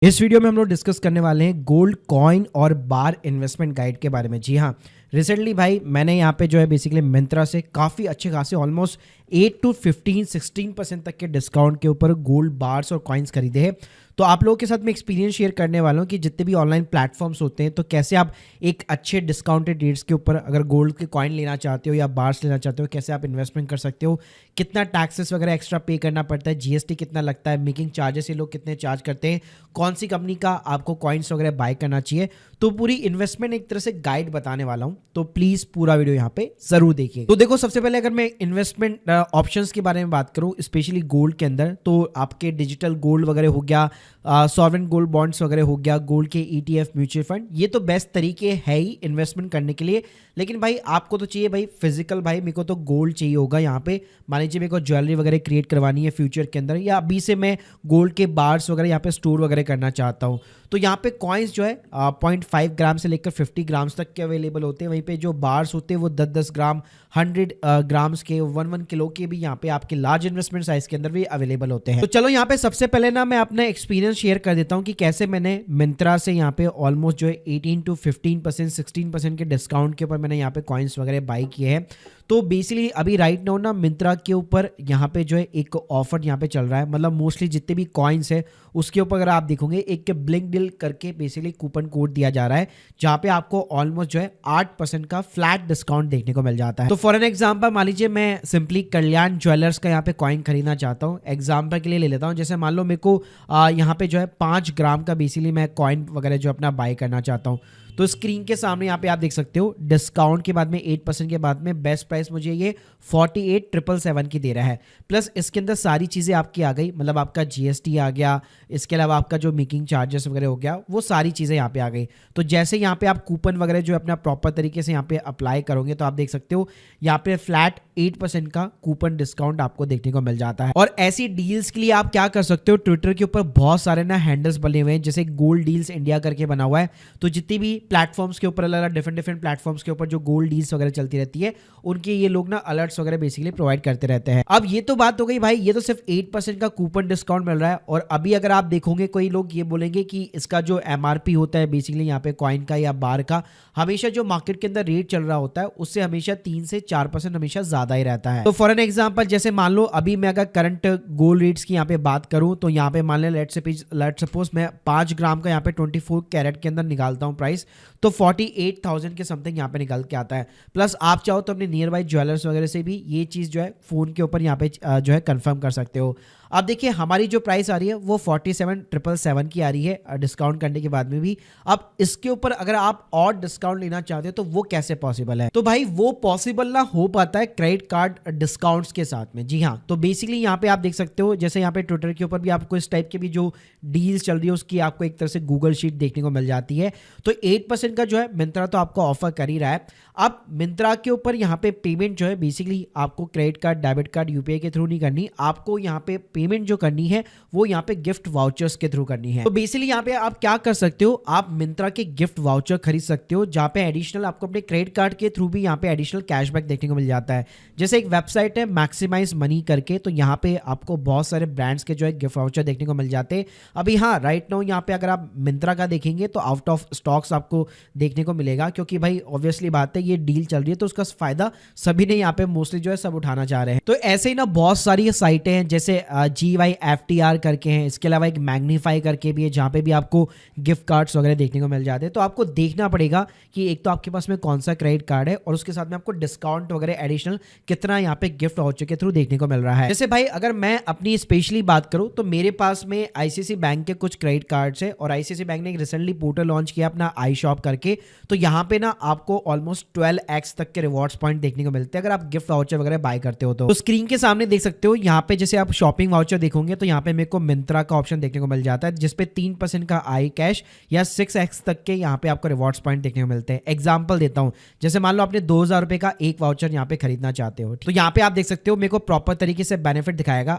इस वीडियो में हम लोग डिस्कस करने वाले हैं गोल्ड कॉइन और बार इन्वेस्टमेंट गाइड के बारे में। जी हाँ, रिसेंटली भाई मैंने यहाँ पे जो है बेसिकली मिंत्रा से काफ़ी अच्छे खासे ऑलमोस्ट 8 to 15-16% तक के डिस्काउंट के ऊपर गोल्ड बार्स और कॉइन्स खरीदे हैं। तो आप लोगों के साथ मैं एक्सपीरियंस शेयर करने वाला हूँ कि जितने भी ऑनलाइन प्लेटफॉर्म्स होते हैं तो कैसे आप एक अच्छे डिस्काउंटेड रेट्स के ऊपर अगर गोल्ड के कॉइन लेना चाहते हो या बार्स लेना चाहते हो कैसे आप इन्वेस्टमेंट कर सकते हो, कितना टैक्सेस वगैरह एक्स्ट्रा पे करना पड़ता है, जीएसटी कितना लगता है, मेकिंग चार्जेस ये लोग कितने चार्ज करते हैं, कौन सी कंपनी का आपको कॉइन्स वगैरह बाय करना चाहिए। तो पूरी इन्वेस्टमेंट एक तरह से गाइड बताने वाला हूं, तो प्लीज पूरा वीडियो यहाँ पे जरूर देखिए। तो देखो, सबसे पहले अगर मैं इन्वेस्टमेंट ऑप्शंस के बारे में बात करूं स्पेशली गोल्ड के अंदर, तो आपके डिजिटल गोल्ड वगैरह हो गया, सॉवरेन गोल्ड बॉन्ड्स वगैरह हो गया, गोल्ड के ईटीएफ म्यूचुअल फंड, ये तो बेस्ट तरीके है ही इन्वेस्टमेंट करने के लिए। लेकिन भाई आपको तो चाहिए भाई फिजिकल, भाई मेरे को तो गोल्ड चाहिए होगा यहाँ पे। मान लीजिए मेरे को ज्वेलरी वगैरह क्रिएट करवानी है फ्यूचर के अंदर, या अभी से मैं गोल्ड के बार्स वगैरह यहाँ पे स्टोर वगैरह करना चाहता हूँ, तो यहाँ पे कॉइन्स जो है 0.5 ग्राम से लेकर 50 ग्राम्स तक के अवेलेबल होते हैं। वहीं पे जो बार्स होते हैं वो 10-10 ग्राम, 100 ग्राम्स के, 1 किलो के भी यहाँ पे आपके लार्ज इन्वेस्टमेंट साइज के अंदर भी अवेलेबल होते हैं। तो चलो यहाँ पे सबसे पहले ना मैं अपना एक्सपीरियंस शेयर कर देता हूँ कि कैसे मैंने मिंत्रा से यहाँ पे ऑलमोस्ट जो है 18 to 15%, 16% के डिस्काउंट के ऊपर मैंने यहाँ पे कॉइन्स वगैरह बाई किए हैं। तो बेसिकली अभी राइट नाउ ना मिंत्रा के ऊपर यहाँ पे जो है एक ऑफर यहाँ पे चल रहा है, मतलब मोस्टली जितने भी कॉइन्स है उसके ऊपर अगर आप देखोगे एक ब्लिंक डील करके बेसिकली कूपन कोड दिया जा रहा है, जहाँ पे आपको ऑलमोस्ट जो है 8% का फ्लैट डिस्काउंट देखने को मिल जाता है। तो फॉर एन एग्जाम्पल मान लीजिए मैं सिंपली कल्याण ज्वेलर्स का यहाँ पे कॉइन खरीदना चाहता हूँ, एग्जाम्पल के लिए ले लेता हूँ। जैसे मान लो मेरे को यहाँ पे जो है 5 ग्राम का बेसिकली मैं कॉइन वगैरह जो अपना बाय करना चाहता हूँ, तो स्क्रीन के सामने यहाँ पे आप देख सकते हो डिस्काउंट के बाद में 8% के बाद में बेस्ट प्राइस मुझे ये 48,777 की दे रहा है। प्लस इसके अंदर सारी चीज़ें आपकी आ गई, मतलब आपका जीएसटी आ गया, इसके अलावा आपका जो मेकिंग चार्जेस वगैरह हो गया, वो सारी चीज़ें यहाँ पे आ गई। तो जैसे यहाँ पे आप कूपन वगैरह जो अपना प्रॉपर तरीके से यहाँ पे अप्लाई करोगे तो आप देख सकते हो यहाँ पे फ्लैट 8% का कूपन डिस्काउंट आपको देखने को मिल जाता है। और ऐसी डील्स के लिए आप क्या कर सकते हो, ट्विटर के ऊपर बहुत सारे ना हैंडल्स बने हुए हैं, जैसे गोल्ड डील्स इंडिया करके बना हुआ है। तो जितनी भी प्लेटफॉर्म्स के ऊपर अलग अलग डिफरेंट प्लेटफॉर्म्स के ऊपर जो गोल्ड डील्स वगैरह चलती रहती है, उनके ये लोग ना अलर्ट्स वगैरह बेसिकली प्रोवाइड करते रहते हैं। अब ये तो बात हो गई भाई, ये तो सिर्फ 8% का कूपन डिस्काउंट मिल रहा है। और अभी अगर आप देखोगे कोई लोग ये बोलेंगे कि इसका जो एमआरपी होता है बेसिकली यहाँ पे कॉइन का या बार का, हमेशा जो मार्केट के अंदर रेट चल रहा होता है उससे हमेशा 3 से 4% हमेशा ज्यादा ही रहता है। तो फॉर एन एग्जांपल जैसे मान लो अभी मैं अगर करंट गोल्ड रेट्स की यहाँ पे बात करूं, तो यहाँ पे मान लें लेट सपोज मैं 5 ग्राम का यहाँ पे 24 कैरेट के अंदर निकालता हूँ प्राइस, तो 48,000 के समथिंग यहाँ पे निकल के आता है। प्लस आप चाहो तो अपने नियर बाई ज्वेलर्स वगैरह से भी ये चीज़ जो है फ़ोन के ऊपर यहाँ पे जो है कंफर्म कर सकते हो। अब देखिए हमारी जो प्राइस आ रही है वो 47,777 की आ रही है डिस्काउंट करने के बाद में भी। अब इसके ऊपर अगर आप और डिस्काउंट लेना चाहते हो तो वो कैसे पॉसिबल है, तो भाई वो पॉसिबल ना हो पाता है क्रेडिट कार्ड डिस्काउंट्स के साथ में। जी हाँ, तो बेसिकली यहाँ पे आप देख सकते हो जैसे यहाँ पे ट्विटर के ऊपर भी आपको इस टाइप के भी जो डील्स चल रही है उसकी आपको एक तरह से गूगल शीट देखने को मिल जाती है। तो 8% का जो है मिंत्रा तो आपको ऑफर कर ही रहा है। अब मिंत्रा के ऊपर यहाँ पे पेमेंट जो है बेसिकली आपको credit card, debit card, UPI के थ्रू नहीं करनी, आपको यहाँ पे पेमेंट जो करनी है वो यहाँ पे गिफ्ट वाउचर्स के थ्रू करनी है। तो बेसिकली यहाँ पे आप क्या कर सकते हो, आप मिंत्रा के गिफ्ट वाउचर खरीद सकते हो, जहाँ पे एडिशनल आपको अपने क्रेडिट कार्ड के थ्रू भी यहाँ पे एडिशनल कैशबैक देखने को मिल जाता है। जैसे एक वेबसाइट है मैक्सिमाइज मनी करके, तो यहाँ पे आपको बहुत सारे ब्रांड्स के जो है गिफ्ट वाउचर देखने को मिल जाते हैं। अभी हाँ राइट नाउ यहाँ पे अगर आप मिंत्रा का देखेंगे तो आउट ऑफ स्टॉक्स आपको देखने को मिलेगा, क्योंकि भाई ऑब्वियसली बात है ये डील चल रही है तो उसका फायदा सभी ने यहाँ पे मोस्टली जो है सब उठाना चाह रहे हैं। तो ऐसे ही ना बहुत सारी साइटें हैं, जैसे GYFTR करके हैं, इसके अलावा एक मैग्नीफाई करके भी है जहाँ पे भी आपको गिफ्ट कार्ड्स वगैरह देखने को मिल जाते हैं। तो आपको देखना पड़ेगा कि एक तो आपके पास में कौन सा क्रेडिट कार्ड है और उसके साथ में आपको डिस्काउंट वगैरह एडिशनल कितना यहाँ पे गिफ्ट वाउचर के थ्रू देखने को मिल रहा है। जैसे भाई अगर मैं अपनी स्पेशली बात करूँ तो मेरे पास में आईसीआईसीआई बैंक के कुछ क्रेडिट कार्ड्स है, और आईसीआईसीआई बैंक ने एक रिसेंटली पोर्टल लॉन्च किया अपना आई शॉप करके, तो यहाँ पे ना आपको ऑलमोस्ट 12x तक के रिवॉर्ड्स पॉइंट देखने को मिलते हैं अगर आप गिफ्ट वाउचर वगैरह बाय करते हो। तो स्क्रीन के सामने देख सकते हो यहाँ पे जैसे आप शॉपिंग वाउचर देखोगे तो यहाँ पे मेरे को मिंत्रा का ऑप्शन देखने को मिल जाता है, जिसपे 3% का आई कैश या 6x तक के यहाँ पे आपको रिवॉर्ड्स पॉइंट देखने को मिलते हैं। एग्जांपल देता हूँ, जैसे मान लो आपने 2,000 रुपए का एक वाउचर यहाँ पे खरीदना चाहते हो, तो यहाँ पे आप देख सकते हो मेरे को प्रॉपर तरीके से बेनिफिट दिखाएगा।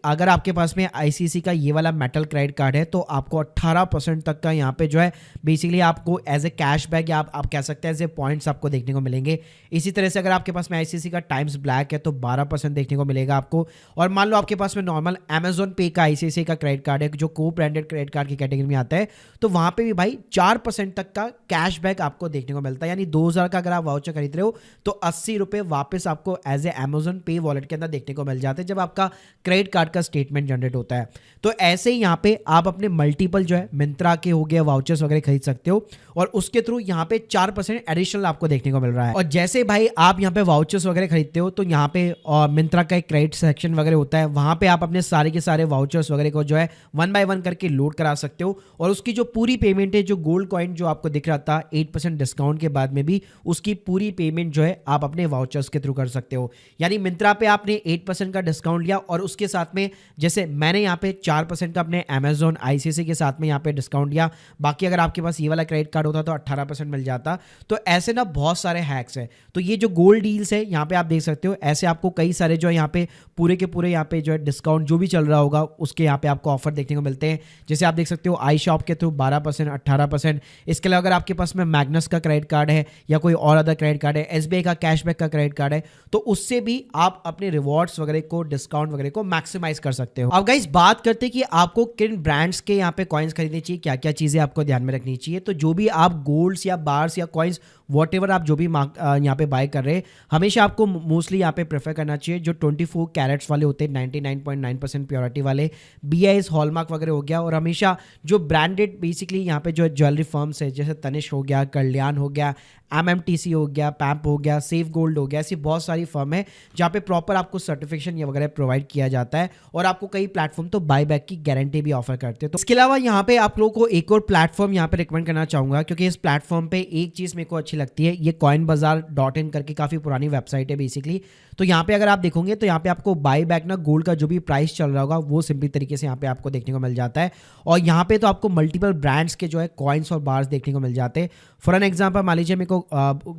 अगर आपके पास में आईसीआईसीआई का ये वाला मेटल क्रेडिट कार्ड है तो आपको 18% तक का यहाँ पे जो है बेसिकली आपको एज ए कैशबैक या आप कह सकते हैं एज ए पॉइंट्स आपको देखने को मिलेंगे। इसी तरह से अगर आपके पास में आईसीआईसीआई का टाइम्स ब्लैक है तो 12% देखने को मिलेगा आपको। और मान लो आपके पास में नॉर्मल अमेजोन पे का आईसीआईसीआई का क्रेडिट कार्ड है जो को ब्रांडेड क्रेडिट कार्ड की कैटेगरी में आता है, तो वहां पे भी भाई 4% तक का कैशबैक आपको देखने को मिलता है। यानी 2000 का अगर आप वाउचर खरीद रहे हो तो 80 रुपये वापस आपको एज ए अमेजोन पे वॉलेट के अंदर देखने को मिल जाते हैं जब आपका क्रेडिट कार्ड का स्टेटमेंट जनरेट होता है। तो ऐसे ही यहाँ पे आप अपने मल्टीपल जो है मिंत्रा के हो गए वाउचर्स वगैरह खरीद सकते हो और उसके थ्रू यहाँ पे 4% एडिशनल आपको देखने को मिल रहा है। और जैसे भाई आप यहाँ पे वाउचर्स वगैरह खरीदते हो तो यहाँ पे मिंत्रा का एक क्रेडिट सेक्शन वगैरह होता है, वहां पे आप अपने सारे के सारे वाउचर्स वगैरह को जो है 1 बाय 1 करके लोड करा सकते हो और उसकी जो पूरी पेमेंट है, जो गोल्ड कॉइन जो आपको दिख रहा था 8% डिस्काउंट के बाद में भी उसकी पूरी पेमेंट जो है आप अपने वाउचर्स के थ्रू कर सकते हो। यानी मिंत्रा पे आपने 8% का डिस्काउंट लिया और उसके साथ में जैसे मैंने यहाँ पे 4% का अपने अमेजोन आईसीआईसीआई के साथ में यहाँ पे डिस्काउंट लिया, बाकी अगर आपके पास ये वाला क्रेडिट कार्ड होता तो 18% मिल जाता। तो ऐसे ना बहुत सारे हैक्स है। तो ये जो गोल्ड डील्स है यहाँ पे आप देख सकते हो, ऐसे आपको कई सारे जो है यहाँ पे पूरे के पूरे यहाँ पे जो है डिस्काउंट जो भी चल रहा होगा उसके यहाँ पे आपको ऑफर देखने को मिलते हैं। जैसे आप देख सकते हो आई शॉप के थ्रू 12%, 18%। इसके अलावा अगर आपके पास में मैग्नस का क्रेडिट कार्ड है या कोई और अदर क्रेडिट कार्ड है, एसबीआई का कैशबैक का क्रेडिट कार्ड है, तो उससे भी आप अपने रिवॉर्ड्स वगैरह को, डिस्काउंट वगैरह को मैक्सिमाइज कर सकते हो। अब गाइस बात करते हैं कि आपको किन ब्रांड्स के यहाँ पे कॉइन्स खरीदने चाहिए, क्या क्या चीजें आपको ध्यान में रखनी चाहिए। तो जो भी आप गोल्ड्स या बार्स या कॉइन्स वॉट आप जो भी यहाँ पे बाय कर रहे हैं, हमेशा आपको मोस्टली यहाँ पे प्रेफर करना चाहिए जो 24 कैरेट्स वाले होते हैं, 99.9% प्योरिटी वाले, BIS हॉलमार्क वगैरह हो गया। और हमेशा जो ब्रांडेड बेसिकली यहाँ पे जो ज्वेलरी फर्म्स है जैसे तनिष्क हो गया, कल्याण हो गया, MMTC हो गया, पैम्प हो गया, सेफ गोल्ड हो गया, ऐसी बहुत सारी फर्म है जहाँ पे प्रॉपर आपको सर्टिफिकेशन या वगैरह प्रोवाइड किया जाता है और आपको कई प्लेटफॉर्म तो बाय बैक की गारंटी भी ऑफर करते हैं। तो इसके अलावा यहाँ पे आप लोगों को एक और प्लेटफॉर्म यहाँ पे रिकमेंड करना चाहूंगा, क्योंकि इस प्लेटफॉर्म पे एक चीज मेरे को अच्छी लगती है, ये coinbazaar.in करके काफी पुरानी वेबसाइट है बेसिकली। तो यहाँ पे अगर आप देखोगे तो यहाँ पे आपको बाय बैक ना गोल्ड का जो भी प्राइस चल रहा होगा वो सिंपली तरीके से यहाँ पे आपको देखने को मिल जाता है। और यहाँ पे तो आपको मल्टीपल ब्रांड्स के जो है कॉइन्स और बार्स देखने को मिल जाते हैं। फॉर एन एग्जाम्पल मान लीजिए मेरे को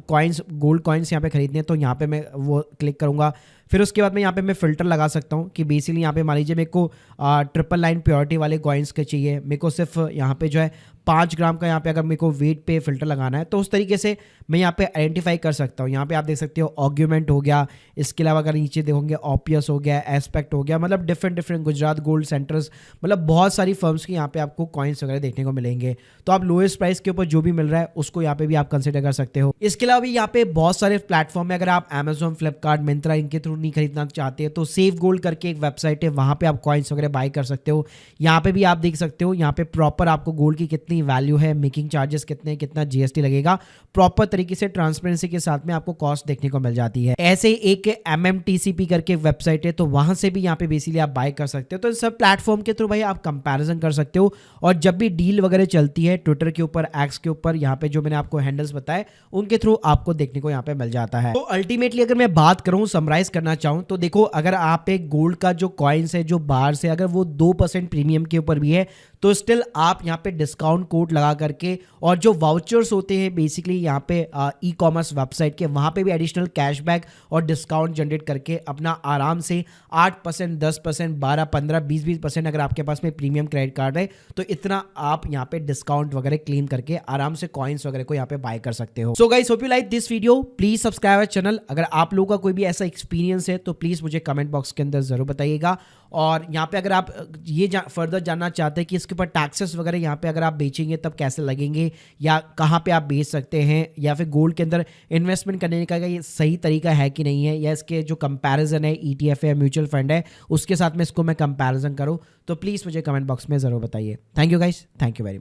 कॉइन्स, गोल्ड कॉइन्स यहाँ पे खरीदने हैं, तो यहाँ पे मैं वो क्लिक करूंगा। फिर उसके बाद में यहाँ पे मैं फिल्टर लगा सकता हूँ कि बेसिकली यहाँ पे मान लीजिए मेरे को 999 प्योरिटी वाले कॉइन्स के चाहिए, मेरे को सिर्फ यहाँ पे जो है 5 ग्राम का यहाँ पे अगर मेरे को वेट पे फिल्टर लगाना है तो उस तरीके से मैं यहाँ पे आइडेंटिफाई कर सकता हूँ। यहाँ पे आप देख सकते हो ऑर्ग्यूमेंट हो गया, इसके अलावा अगर नीचे देखोगे ऑपियस हो गया, एस्पेक्ट हो गया, मतलब डिफरेंट गुजरात गोल्ड सेंटर्स, मतलब बहुत सारी फर्म्स की यहाँ पे आपको कॉइन्स वगैरह देखने को मिलेंगे। तो आप लोएस्ट प्राइस के ऊपर जो भी मिल रहा है उसको यहाँ पे भी आप कंसिडर कर सकते हो। इसके अलावा भी यहाँ पे बहुत सारे प्लेटफॉर्म है, अगर आप अमेजोन, फ्लिपकार्ट, मिंत्रा इनके थ्रू नहीं खरीदना चाहते हैं तो सेफ गोल्ड करके एक वेबसाइट है, वहाँ पे आप कॉइन्स वगैरह बाय कर सकते हो। यहाँ पे भी आप देख सकते हो, यहाँ पे प्रॉपर आपको गोल्ड की कितनी वैल्यू है, मेकिंग चार्जेस कितने, कितना GST लगेगा, प्रॉपर तरीके से ट्रांसपेरेंसी के साथ में आपको कॉस्ट देखने को मिल जाती है। ऐसे ही एक MMTCP करके वेबसाइट है, तो वहां से भी यहाँ पे बेसिकली आप बाय कर सकते हो। तो इन सब प्लेटफॉर्म के थ्रू भाई आप कंपैरिजन कर सकते हो और जब भी डील वगैरह चलती है ट्विटर के ऊपर, एक्स के ऊपर, यहाँ पे जो मैंने आपको हैंडल्स बताए उनके थ्रू आपको देखने को यहाँ पे मिल जाता है। तो अल्टीमेटली अगर मैं बात करूं, समराइज करना चाहूं, तो देखो अगर आप एक गोल्ड का जो कॉइन्स है, जो बार्स है, अगर वो 2% प्रीमियम के ऊपर भी है तो स्टिल आप यहाँ पे डिस्काउंट कोड लगा करके और जो वाउचर्स होते हैं बेसिकली यहाँ पे ई कॉमर्स वेबसाइट के, वहाँ पे भी एडिशनल कैशबैक और डिस्काउंट जनरेट करके अपना आराम से 8%, 10%, 12, 15, 20% अगर आपके पास में प्रीमियम क्रेडिट कार्ड है तो इतना आप यहाँ पे डिस्काउंट वगैरह क्लेम करके आराम से कॉइन्स वगैरह को यहाँ पे बाय कर सकते हो। So guys, hope you like this video, please subscribe our channel. अगर आप लोगों का कोई भी ऐसा एक्सपीरियंस है तो प्लीज मुझे कमेंट बॉक्स के अंदर जरूर बताइएगा। और यहाँ पे अगर आप ये फर्दर जानना चाहते हैं कि इसके ऊपर टैक्सेस वगैरह यहाँ पे अगर आप बेचेंगे तब कैसे लगेंगे, या कहाँ पे आप बेच सकते हैं, या फिर गोल्ड के अंदर इन्वेस्टमेंट करने का ये सही तरीका है कि नहीं है, या इसके जो कंपैरिजन है ETF है, म्यूचुअल फंड है, उसके साथ में इसको मैं कंपैरिजन करूँ, तो प्लीज़ मुझे कमेंट बॉक्स में ज़रूर बताइए। Thank you guys, thank you very much.